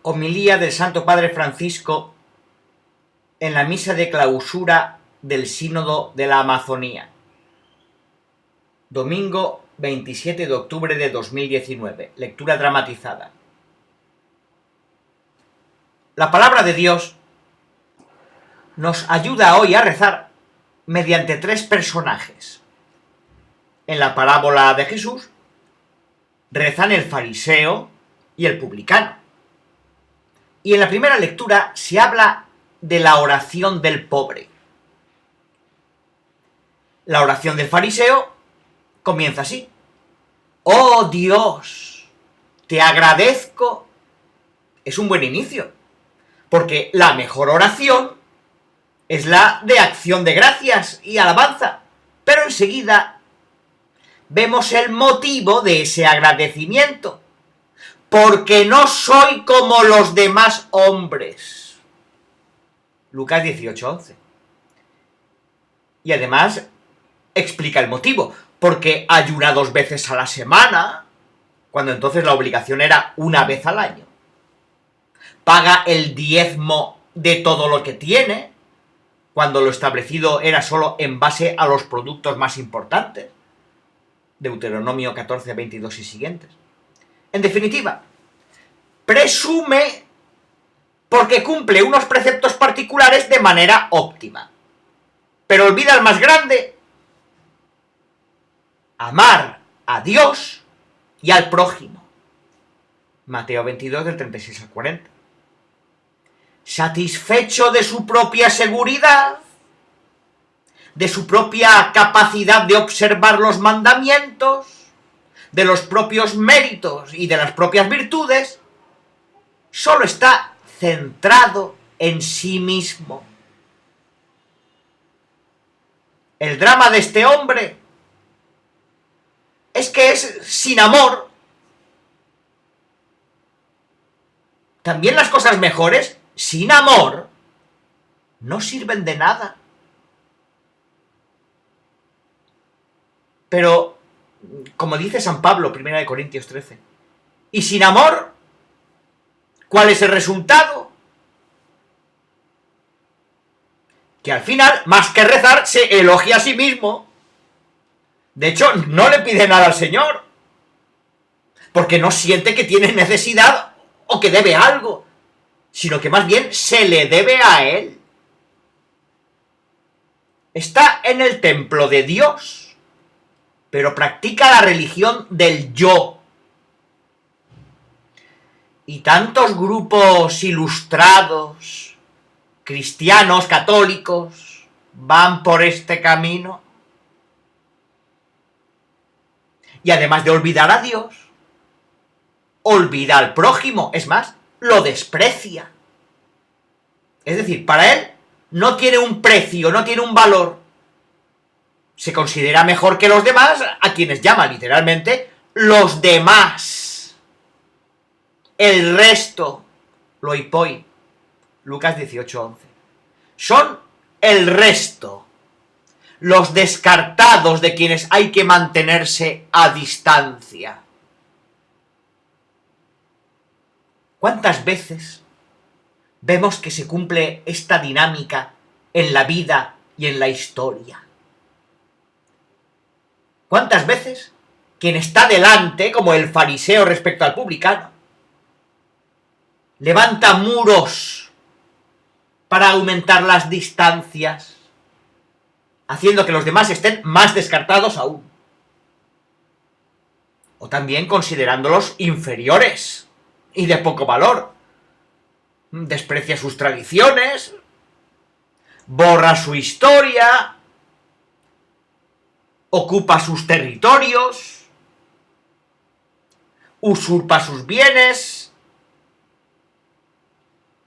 Homilía del Santo Padre Francisco en la misa de clausura del Sínodo de la Amazonía. Domingo 27 de octubre de 2019. Lectura dramatizada. La palabra de Dios nos ayuda hoy a rezar mediante tres personajes. En la parábola de Jesús rezan el fariseo y el publicano. Y en la primera lectura se habla de la oración del pobre. La oración del fariseo comienza así: ¡Oh Dios! Te agradezco. Es un buen inicio, porque la mejor oración es la de acción de gracias y alabanza. Pero enseguida vemos el motivo de ese agradecimiento. Porque no soy como los demás hombres. Lucas 18:11. Y además explica el motivo. Porque ayuna 2 veces a la semana, cuando entonces la obligación era una vez al año. Paga el diezmo de todo lo que tiene, cuando lo establecido era solo en base a los productos más importantes. Deuteronomio 14, 22 y siguientes. En definitiva, presume porque cumple unos preceptos particulares de manera óptima. Pero olvida el más grande: amar a Dios y al prójimo. Mateo 22, del 36 al 40. Satisfecho de su propia seguridad, de su propia capacidad de observar los mandamientos, de los propios méritos y de las propias virtudes, solo está centrado en sí mismo. El drama de este hombre es que es sin amor. También las cosas mejores, sin amor, no sirven de nada. Pero, como dice San Pablo, 1 Corintios 13, y sin amor, ¿cuál es el resultado? Que al final, más que rezar, se elogia a sí mismo. De hecho, no le pide nada al Señor, porque no siente que tiene necesidad o que debe algo, sino que más bien se le debe a Él. Está en el templo de Dios, pero practica la religión del yo. Y tantos grupos ilustrados, cristianos, católicos, van por este camino. Y además de olvidar a Dios, olvida al prójimo, es más, lo desprecia. Es decir, para él no tiene un precio, no tiene un valor. Se considera mejor que los demás, a quienes llama literalmente los demás. El resto, lo hipoi, Lucas 18:11. Son el resto, los descartados de quienes hay que mantenerse a distancia. ¿Cuántas veces vemos que se cumple esta dinámica en la vida y en la historia? ¿Cuántas veces quien está delante, como el fariseo respecto al publicano, levanta muros para aumentar las distancias, haciendo que los demás estén más descartados aún? O también considerándolos inferiores y de poco valor. Desprecia sus tradiciones, borra su historia, ocupa sus territorios, usurpa sus bienes.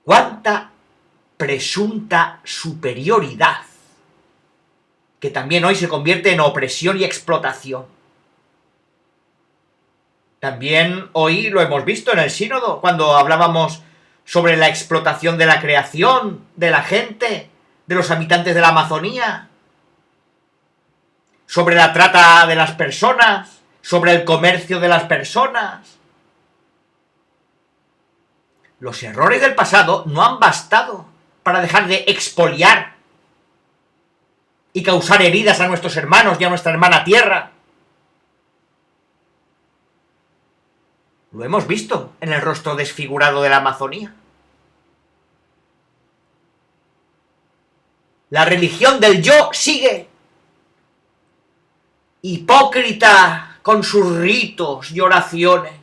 ¡Cuánta presunta superioridad! Que también hoy se convierte en opresión y explotación. También hoy lo hemos visto en el sínodo, cuando hablábamos sobre la explotación de la creación, de la gente, de los habitantes de la Amazonía, sobre la trata de las personas, sobre el comercio de las personas. Los errores del pasado no han bastado para dejar de expoliar y causar heridas a nuestros hermanos y a nuestra hermana tierra. Lo hemos visto en el rostro desfigurado de la Amazonía. La religión del yo sigue. Hipócrita con sus ritos y oraciones.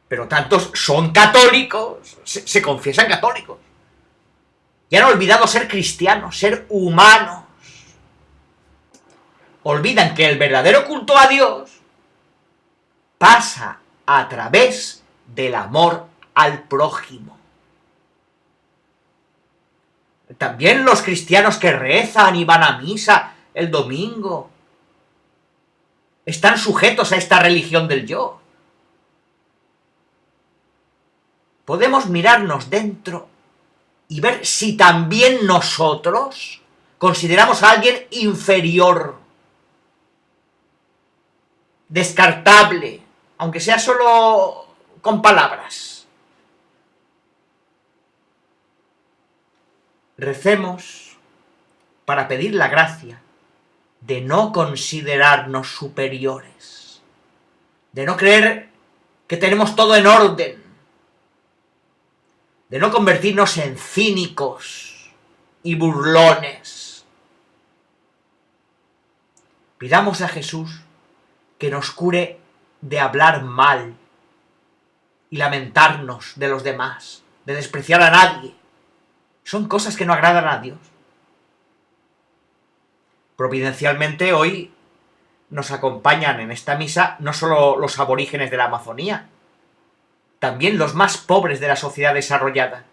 Pero tantos son católicos, se confiesan católicos. Y han olvidado ser cristianos, ser humanos. Olvidan que el verdadero culto a Dios pasa a través del amor al prójimo. También los cristianos que rezan y van a misa el domingo están sujetos a esta religión del yo. Podemos mirarnos dentro y ver si también nosotros consideramos a alguien inferior, descartable, aunque sea solo con palabras. Recemos para pedir la gracia de no considerarnos superiores, de no creer que tenemos todo en orden, de no convertirnos en cínicos y burlones. Pidamos a Jesús que nos cure de hablar mal y lamentarnos de los demás, de despreciar a nadie. Son cosas que no agradan a Dios. Providencialmente hoy nos acompañan en esta misa no solo los aborígenes de la Amazonía, también los más pobres de la sociedad desarrollada,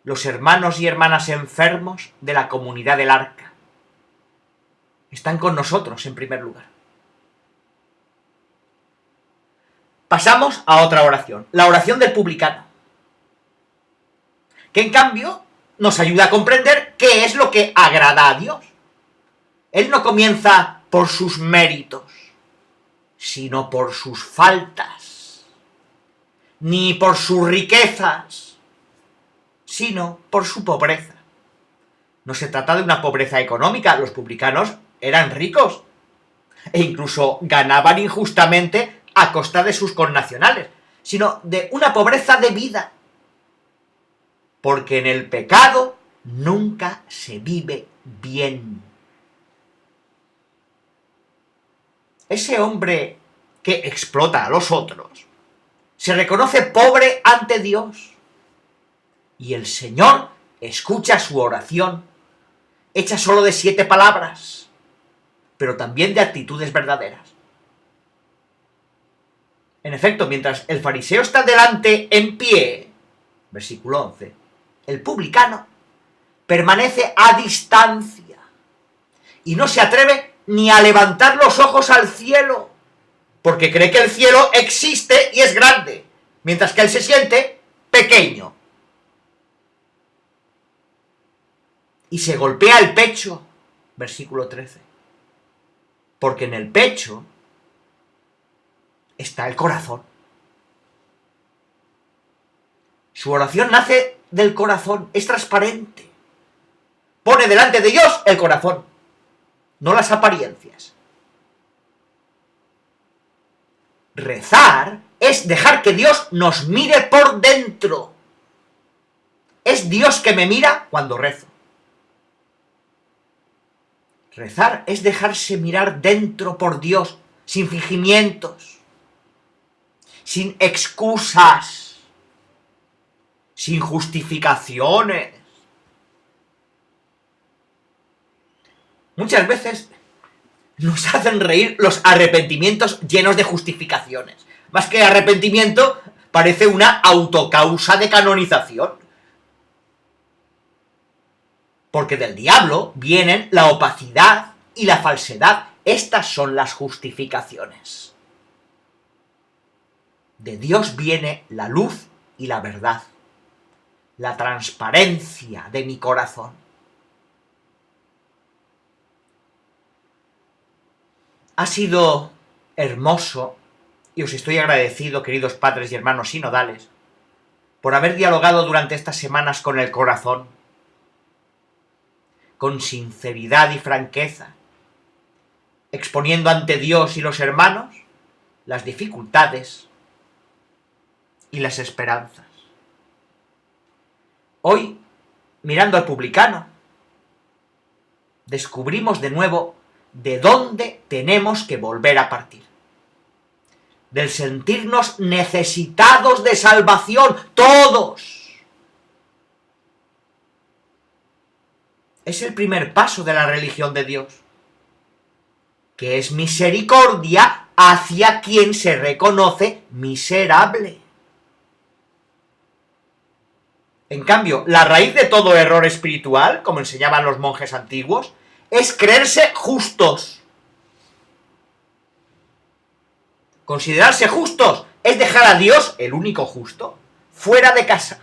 los hermanos y hermanas enfermos de la comunidad del Arca. Están con nosotros en primer lugar. Pasamos a otra oración, la oración del publicano, que en cambio nos ayuda a comprender qué es lo que agrada a Dios. Él no comienza por sus méritos, sino por sus faltas, ni por sus riquezas, sino por su pobreza. No se trata de una pobreza económica, los publicanos eran ricos e incluso ganaban injustamente a costa de sus connacionales, sino de una pobreza de vida, porque en el pecado nunca se vive bien. Ese hombre que explota a los otros se reconoce pobre ante Dios y el Señor escucha su oración, hecha solo de 7 palabras, pero también de actitudes verdaderas. En efecto, mientras el fariseo está delante en pie, versículo 11, el publicano permanece a distancia y no se atreve ni a levantar los ojos al cielo, porque cree que el cielo existe y es grande, mientras que él se siente pequeño. Y se golpea el pecho, versículo 13, porque en el pecho está el corazón. Su oración nace del corazón, es transparente. Pone delante de Dios el corazón, no las apariencias. Rezar es dejar que Dios nos mire por dentro. Es Dios que me mira cuando rezo. Rezar es dejarse mirar dentro por Dios, sin fingimientos, sin excusas, sin justificaciones. Muchas veces nos hacen reír los arrepentimientos llenos de justificaciones. Más que arrepentimiento, parece una autocausa de canonización. Porque del diablo vienen la opacidad y la falsedad. Estas son las justificaciones. De Dios viene la luz y la verdad, la transparencia de mi corazón. Ha sido hermoso y os estoy agradecido, queridos padres y hermanos sinodales, por haber dialogado durante estas semanas con el corazón, con sinceridad y franqueza, exponiendo ante Dios y los hermanos las dificultades y las esperanzas. Hoy, mirando al publicano, descubrimos de nuevo de dónde tenemos que volver a partir. Del sentirnos necesitados de salvación, todos. Es el primer paso de la religión de Dios, que es misericordia hacia quien se reconoce miserable. En cambio, la raíz de todo error espiritual, como enseñaban los monjes antiguos, es creerse justos. Considerarse justos es dejar a Dios, el único justo, fuera de casa.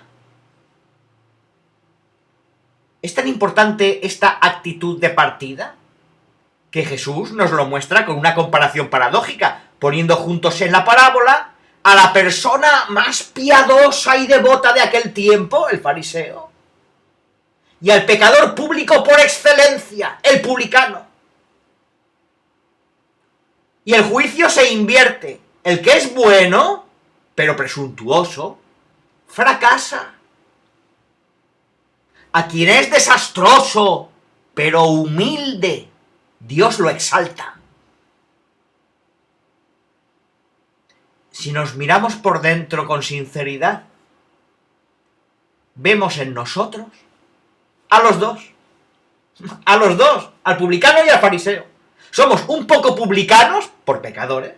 Es tan importante esta actitud de partida que Jesús nos lo muestra con una comparación paradójica, poniendo juntos en la parábola a la persona más piadosa y devota de aquel tiempo, el fariseo, y al pecador público por excelencia, el publicano. Y el juicio se invierte. El que es bueno, pero presuntuoso, fracasa. A quien es desastroso, pero humilde, Dios lo exalta. Si nos miramos por dentro con sinceridad, vemos en nosotros a los dos, al publicano y al fariseo. Somos un poco publicanos por pecadores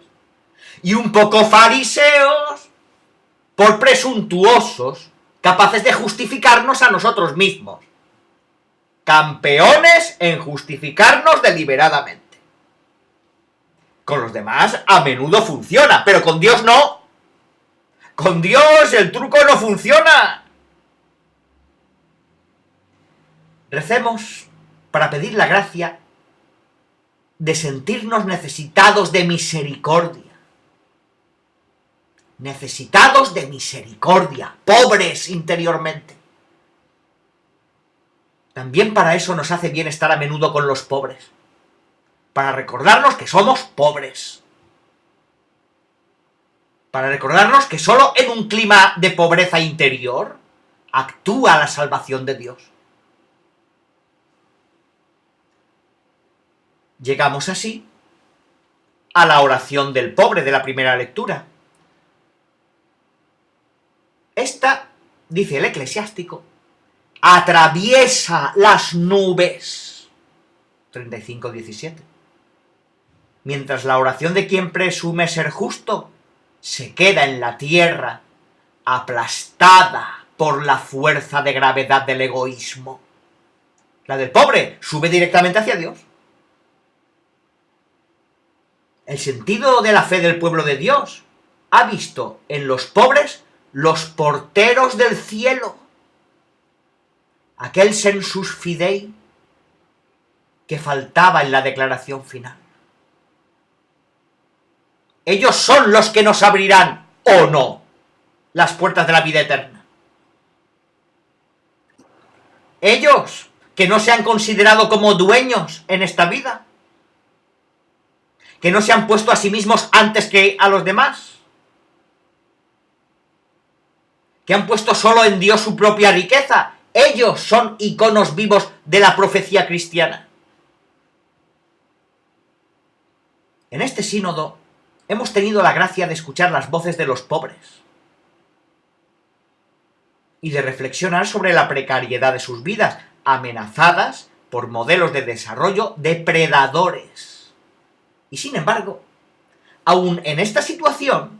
y un poco fariseos por presuntuosos, capaces de justificarnos a nosotros mismos. Campeones en justificarnos deliberadamente. Con los demás a menudo funciona, pero con Dios no. Con Dios el truco no funciona. Recemos para pedir la gracia de sentirnos necesitados de misericordia. Necesitados de misericordia, pobres interiormente. También para eso nos hace bien estar a menudo con los pobres, para recordarnos que somos pobres, para recordarnos que solo en un clima de pobreza interior actúa la salvación de Dios. Llegamos así a la oración del pobre de la primera lectura. Esta, dice el eclesiástico, atraviesa las nubes. 35:17. Mientras la oración de quien presume ser justo se queda en la tierra, aplastada por la fuerza de gravedad del egoísmo. La del pobre sube directamente hacia Dios. El sentido de la fe del pueblo de Dios ha visto en los pobres los porteros del cielo, aquel sensus fidei que faltaba en la declaración final. Ellos son los que nos abrirán, o no, las puertas de la vida eterna. Ellos, que no se han considerado como dueños en esta vida, que no se han puesto a sí mismos antes que a los demás, que han puesto solo en Dios su propia riqueza. Ellos son iconos vivos de la profecía cristiana. En este sínodo hemos tenido la gracia de escuchar las voces de los pobres y de reflexionar sobre la precariedad de sus vidas, amenazadas por modelos de desarrollo depredadores. Y sin embargo, aún en esta situación,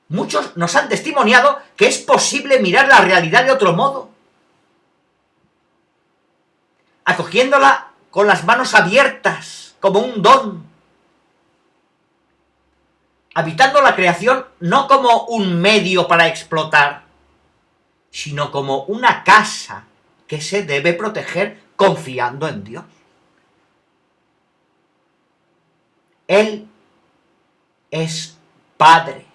muchos nos han testimoniado que es posible mirar la realidad de otro modo, acogiéndola con las manos abiertas, como un don, habitando la creación no como un medio para explotar, sino como una casa que se debe proteger confiando en Dios. Él es Padre.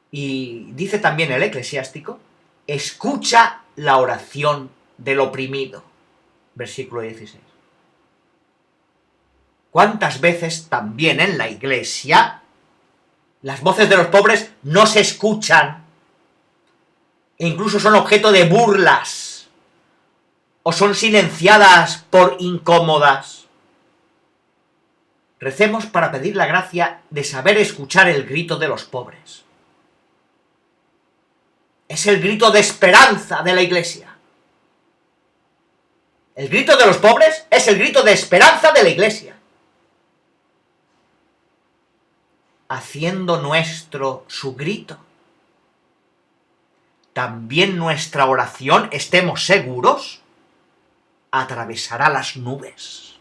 Y dice también el eclesiástico, escucha la oración del oprimido. Versículo 16. ¿Cuántas veces también en la iglesia las voces de los pobres no se escuchan e incluso son objeto de burlas o son silenciadas por incómodas? Recemos para pedir la gracia de saber escuchar el grito de los pobres. Es el grito de esperanza de la iglesia. El grito de los pobres es el grito de esperanza de la iglesia. Haciendo nuestro su grito, también nuestra oración, estemos seguros, atravesará las nubes.